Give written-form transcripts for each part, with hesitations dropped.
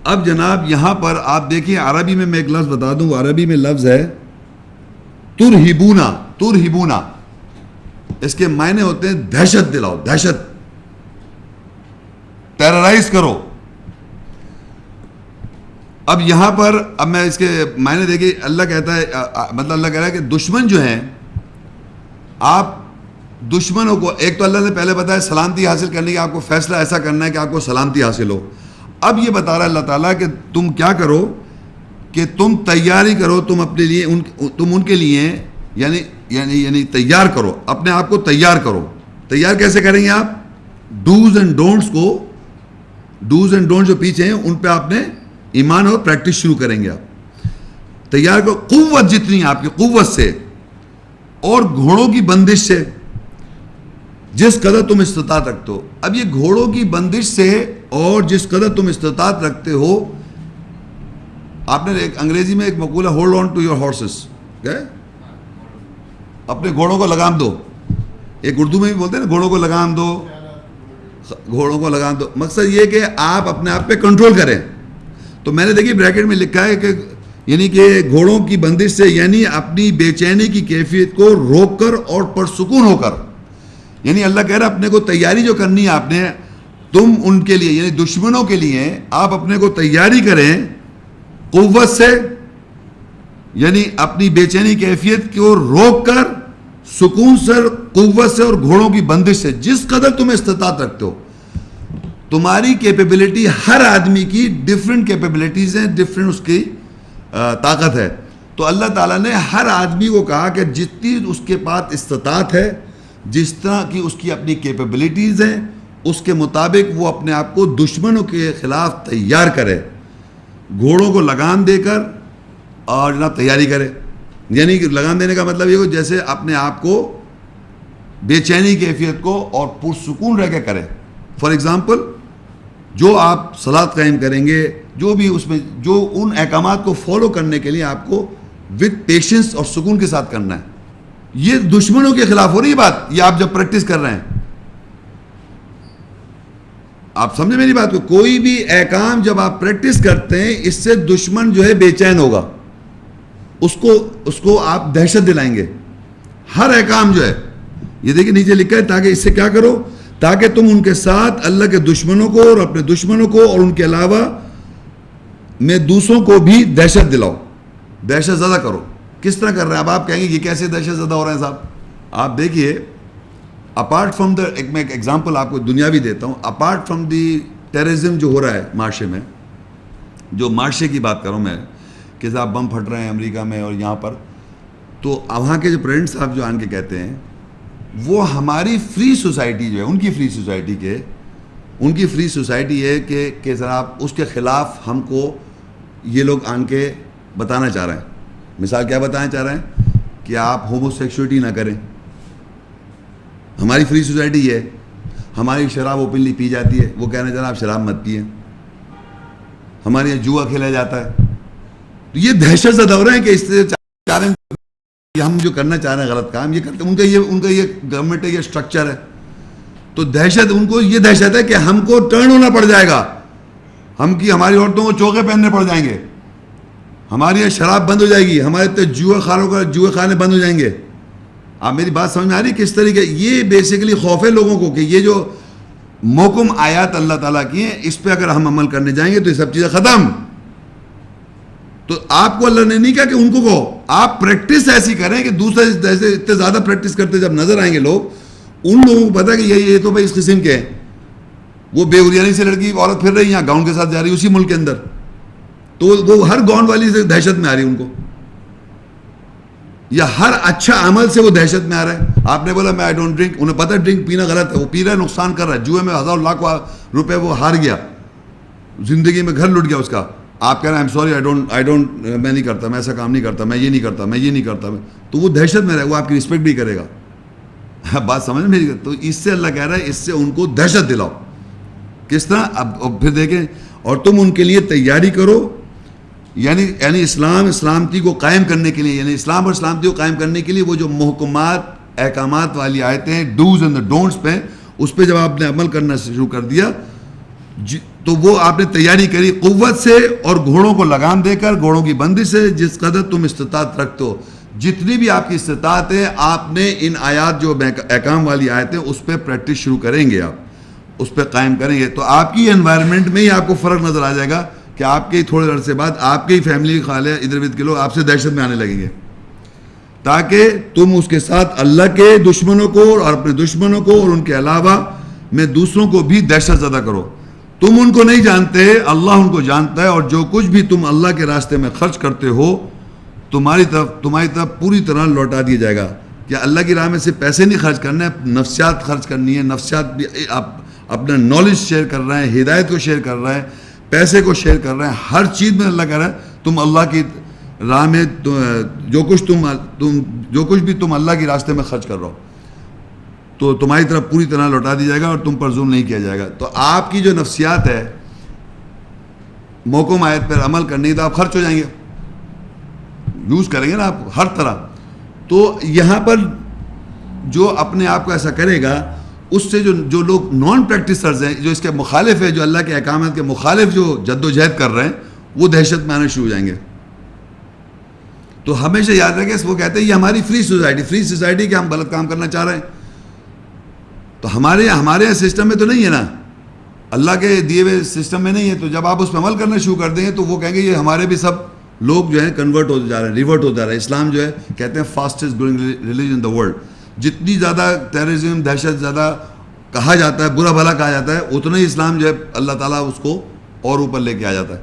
اب جناب یہاں پر آپ دیکھیں عربی میں ایک لفظ بتا دوں, عربی میں لفظ ہے ترہبونا. ترہبونا اس کے معنی ہوتے ہیں دہشت دلاؤ, دہشت, ٹیررائز کرو. اب یہاں پر اب میں اس کے معنی دیکھیں, اللہ کہتا ہے مطلب اللہ کہہ رہا ہے کہ دشمن جو ہیں, آپ دشمنوں کو, ایک تو اللہ نے پہلے بتایا سلامتی حاصل کرنے کی, آپ کو فیصلہ ایسا کرنا ہے کہ آپ کو سلامتی حاصل ہو. اب یہ بتا رہا ہے اللہ تعالیٰ کہ تم کیا کرو کہ تم تیاری کرو, تم اپنے لیے تم ان کے لیے یعنی تیار کرو, اپنے آپ کو تیار کرو. تیار کیسے کریں گے آپ؟ ڈوز اینڈ ڈونٹس کو, ڈوز اینڈ ڈونٹس جو پیچھے ہیں ان پہ آپ نے ایمان اور پریکٹس شروع کریں گے. آپ تیار کرو, قوت جتنی ہے آپ کی قوت سے اور گھوڑوں کی بندش سے جس قدر تم استطاعت رکھتے ہو. اب یہ گھوڑوں کی بندش سے اور جس قدر تم استطاعت رکھتے ہو, آپ نے ایک انگریزی میں ایک مقولہ hold on to your horses, اپنے گھوڑوں کو لگام دو. ایک اردو میں بھی بولتے ہیں نا گھوڑوں کو لگام دو, گھوڑوں کو لگام دو. مقصد یہ کہ آپ اپنے آپ پہ کنٹرول کریں. تو میں نے دیکھی بریکٹ میں لکھا ہے کہ یعنی کہ گھوڑوں کی بندش سے یعنی اپنی بے چینی کی کیفیت کو روک کر اور پرسکون ہو کر, یعنی اللہ کہہ رہا ہے اپنے کو تیاری جو کرنی ہے آپ نے, تم ان کے لیے یعنی دشمنوں کے لیے آپ اپنے کو تیاری کریں قوت سے, یعنی اپنی بے چینی کیفیت کو روک کر سکون سے, قوت سے اور گھوڑوں کی بندش سے جس قدر تم استطاعت رکھتے ہو. تمہاری کیپیبلٹی, ہر آدمی کی ڈفرینٹ کیپیبلٹیز ہیں, ڈفرینٹ اس کی طاقت ہے. تو اللہ تعالیٰ نے ہر آدمی کو کہا کہ جتنی اس کے پاس استطاعت ہے, جس طرح کی اس کی اپنی کیپیبلٹیز ہیں, اس کے مطابق وہ اپنے آپ کو دشمنوں کے خلاف تیار کرے, گھوڑوں کو لگام دے کر اور جناب تیاری کرے. یعنی کہ لگام دینے کا مطلب یہ ہو جیسے اپنے آپ کو بے چینی کیفیت کو اور پرسکون رہ کے کرے. فار ایگزامپل جو آپ صلاۃ قائم کریں گے, جو بھی اس میں جو ان احکامات کو فالو کرنے کے لیے آپ کو وتھ پیشنس اور سکون کے ساتھ کرنا ہے. یہ دشمنوں کے خلاف ہو رہی ہے بات, یہ آپ جب پریکٹس کر رہے ہیں. آپ سمجھیں میری بات کو, کوئی بھی احکام جب آپ پریکٹس کرتے ہیں اس سے دشمن جو ہے بے چین ہوگا, اس کو آپ دہشت دلائیں گے. ہر احکام جو ہے یہ دیکھیں نیچے لکھا ہے تاکہ اس سے کیا کرو, تاکہ تم ان کے ساتھ اللہ کے دشمنوں کو اور اپنے دشمنوں کو اور ان کے علاوہ میں دوسروں کو بھی دہشت دلاؤ, دہشت زدہ کرو. کس طرح کر رہے ہیں؟ اب آپ کہیں گے یہ کیسے دہشت زدہ ہو رہے ہیں صاحب؟ آپ دیکھیے, اپارٹ فرام دا, میں ایک ایگزامپل آپ کو دنیاوی دیتا ہوں, اپارٹ فرام دی ٹیررزم جو ہو رہا ہے معاشرے میں, جو معاشرے کی بات کروں میں کہ صاحب بم پھٹ رہے ہیں امریکہ میں اور یہاں پر, تو وہاں کے جو پریزیڈنٹ صاحب جو آن کے کہتے ہیں وہ ہماری فری سوسائٹی جو ہے, ان کی فری سوسائٹی ہے کہ جناب اس کے خلاف ہم کو یہ لوگ آن کے بتانا چاہ رہے ہیں. مثال کیا بتانا چاہ رہے ہیں کہ آپ ہومو سیکسولیٹی نہ کریں. ہماری فری سوسائٹی یہ ہے, ہماری شراب اوپنلی پی جاتی ہے, وہ کہنا چاہ رہے ہیں آپ شراب مت پئیں. ہمارے یہاں جوا کھیلا جاتا ہے. تو یہ دہشت زدہ ہو رہے ہیں کہ اس سے چاہ رہے ہیں کہ ہم جو کرنا چاہ رہے ہیں غلط کام یہ کرتے ہیں. ان کا یہ گورنمنٹ ہے, یہ اسٹرکچر ہے. تو دہشت, ان کو یہ دہشت ہے کہ ہم کو ٹرن ہونا پڑ جائے گا, ہماری عورتوں کو چوکے پہننے پڑ جائیں گے, ہمارے یہاں شراب بند ہو جائے گی, ہمارے جوئے خانے بند ہو جائیں گے. آپ میری بات سمجھ میں آ رہی ہے کس طریقے؟ یہ بیسیکلی خوف ہے لوگوں کو کہ یہ جو محکم آیات اللہ تعالیٰ کی ہیں اس پہ اگر ہم عمل کرنے جائیں گے تو یہ سب چیزیں ختم. تو آپ کو اللہ نے نہیں کہا کہ ان کو کہو, آپ پریکٹس ایسی کریں کہ دوسرے جیسے اتنے زیادہ پریکٹس کرتے جب نظر آئیں گے لوگ, ان لوگوں کو پتا کہ یہ تو بھائی اس قسم کے ہیں. وہ بے اوریانی سے لڑکی عورت پھر رہی یہاں گاؤن کے ساتھ جا رہی اسی ملک کے اندر, تو وہ ہر گاؤن والی سے دہشت میں آ رہی ان کو, یا ہر اچھا عمل سے وہ دہشت میں آ رہا ہے. آپ نے بولا میں آئی ڈونٹ ڈرنک, انہیں پتا ڈرنک پینا غلط ہے, وہ پی رہا ہے نقصان کر رہا ہے, جوئے میں 1000 لاکھ روپے وہ ہار گیا, زندگی میں گھر لٹ گیا اس کا. آپ کہہ رہے ہیں I am sorry, I don't, میں نہیں کرتا, میں ایسا کام نہیں کرتا, میں یہ نہیں کرتا, تو وہ دہشت میں رہے, وہ آپ کی رسپیکٹ بھی کرے گا. بات سمجھ میری؟ تو اس سے اللہ کہہ رہا ہے اس سے ان کو دہشت دلاؤ. کس طرح؟ اب پھر دیکھیں, اور تم ان کے لیے تیاری کرو, یعنی اسلامتی کو قائم کرنے کے لیے, یعنی اسلام اور اسلامتی کو قائم کرنے کے لیے وہ جو محکمات احکامات والی آیتیں ہیں, ڈوز اینڈ ڈونٹس پہ, اس پہ جب آپ نے عمل کرنا شروع کر دیا تو وہ آپ نے تیاری کری قوت سے اور گھوڑوں کو لگام دے کر, گھوڑوں کی بندش سے, جس قدر تم استطاعت رکھتے ہو. جتنی بھی آپ کی استطاعت ہے آپ نے ان آیات جو احکام والی آیتیں اس پہ پریکٹس شروع کریں گے, آپ اس پہ قائم کریں گے, تو آپ کی انوائرمنٹ میں ہی آپ کو فرق نظر آ جائے گا کہ آپ کے تھوڑے عرصے بعد آپ کے ہی فیملی خالے ادھر ادھر کے لوگ آپ سے دہشت میں آنے لگیں گے, تاکہ تم اس کے ساتھ اللہ کے دشمنوں کو اور اپنے دشمنوں کو اور ان کے علاوہ میں دوسروں کو بھی دہشت زدہ کرو. تم ان کو نہیں جانتے, اللہ ان کو جانتا ہے, اور جو کچھ بھی تم اللہ کے راستے میں خرچ کرتے ہو تمہاری طرف پوری طرح لوٹا دیا جائے گا. کہ اللہ کی راہ میں سے پیسے نہیں خرچ کرنا ہے, نفسیات خرچ کرنی ہے, نفسیات بھی آپ اپنا نالج شیئر کر رہے ہیں, ہدایت کو شیئر کر رہے ہیں, پیسے کو شیئر کر رہے ہیں, ہر چیز میں اللہ کہہ رہا ہے تم اللہ کی راہ میں جو کچھ بھی تم اللہ کے راستے میں خرچ کر رہے ہو تو تمہاری طرف پوری طرح لوٹا دیا جائے گا اور تم پر ظلم نہیں کیا جائے گا. تو آپ کی جو نفسیات ہے محکم آیت پر عمل کرنی, تو آپ خرچ ہو جائیں گے, یوز کریں گے نا آپ ہر طرح. تو یہاں پر جو اپنے آپ کو ایسا کرے گا اس سے جو لوگ نان پریکٹسرز ہیں, جو اس کے مخالف ہے, جو اللہ کے احکامات کے مخالف جو جد و جہد کر رہے ہیں, وہ دہشت میں آنے شروع ہو جائیں گے. تو ہمیشہ یاد رکھیں, وہ کہتے ہیں یہ ہماری فری سوسائٹی کہ ہم غلط کام کرنا چاہ رہے ہیں. تو ہمارے سسٹم میں تو نہیں ہے نا, اللہ کے دیے ہوئے سسٹم میں نہیں ہے. تو جب آپ اس پہ عمل کرنا شروع کر دیں گے تو وہ کہیں گے یہ ہمارے بھی سب لوگ جو ہیں کنورٹ ہوتے جا رہے ہیں, ریورٹ ہوتا جا رہا ہے. اسلام جو ہے کہتے ہیں fastest growing religion in the world. جتنی زیادہ ٹیررزم, دہشت زیادہ کہا جاتا ہے, برا بھلا کہا جاتا ہے, اتنا ہی اسلام جو ہے اللہ تعالیٰ اس کو اور اوپر لے کے آ جاتا ہے.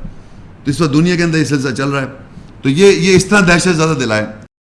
تو اس وقت دنیا کے اندر یہ سلسلہ چل رہا ہے. تو یہ اس طرح دہشت زیادہ دلائے.